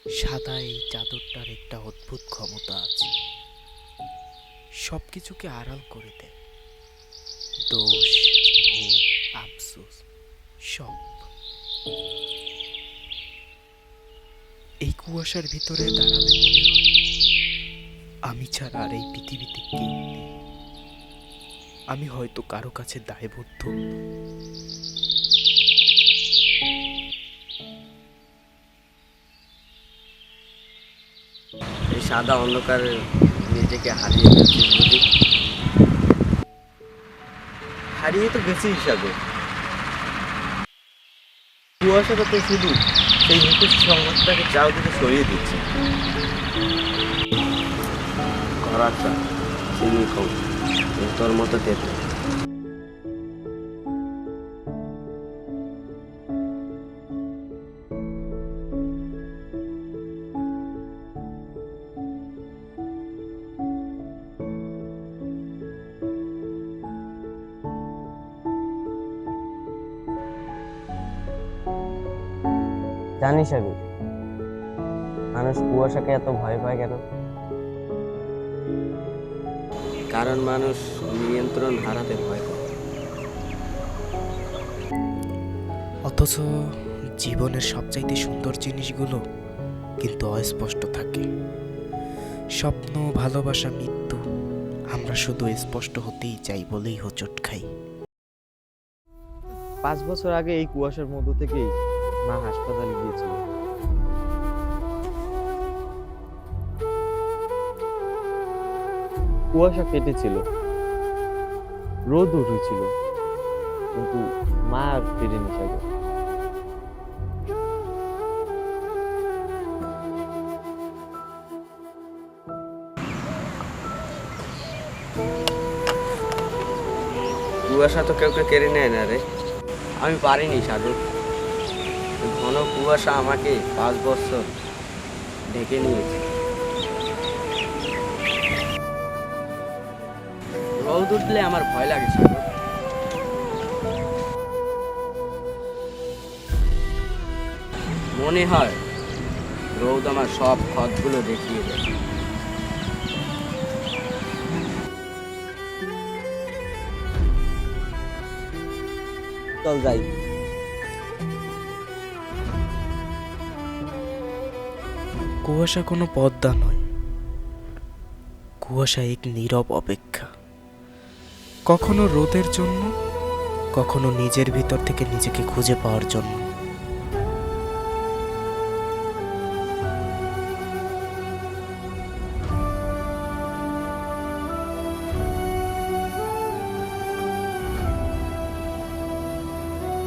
সাদা এই চাদরটার একটা অদ্ভুত ক্ষমতা আছে, সবকিছুকে আড়াল করে দেয়। দোষ, ভুল, আফসোস, সব। এই কুয়াশার ভিতরে দাঁড়ালে মনে হয় আমি ছাড়া আর এই পৃথিবীতে কেউ নেই। আমি হয়তো কারো কাছে দায়বদ্ধ। এই সাদা অন্ধকারে নিজেকে হারিয়ে ফেলছিস বুঝি? হারিয়ে তো গেছি হিসাবে। কুয়াশাটা তো শুধু সেই নিখুঁত সংবাদটাকে চারদিকে ছড়িয়ে দিচ্ছে। করাটা চিনি কম, তোর মতো তেতো। জানিস আমি মানুষ কুয়াশাকে এত ভয় পায় কেন? কারণ মানুষ নিয়ন্ত্রণ হারাতে ভয় পায়। অথচ জীবনের সবচাইতে সুন্দর জিনিসগুলো কিন্তু অস্পষ্ট থাকে। স্বপ্ন, ভালোবাসা, মৃত্যু, আমরা শুধু স্পষ্ট হতেই চাই বলেই হোঁচট খাই। 5 বছর আগে এই কুয়াশার মধ্য থেকেই মা হাসপাতালে গিয়েছিল। কুয়াশা কেটেছিল, রোদ উঠেছিল, কিন্তু মা আর ফিরেনি সাগর। কুয়াশা তো কেউ কেড়ে নেয় না রে। আমি পারিনি সাধু। ঘন কুয়াশা আমাকে 5 বছর ঢেকে নিয়েছে। রোদ উঠলে আমার ভয় লাগে সাধু। মনে হয় রোদ আমার সব ক্ষতগুলো দেখিয়ে দেয়। চল যাই। কুয়াশা কোনো পদ্মা নয়, কুয়াশা এক নীরব অপেক্ষা, কখনো রোদের জন্য, কখনো নিজের ভিতর থেকে নিজেকে খুঁজে পাওয়ার জন্য।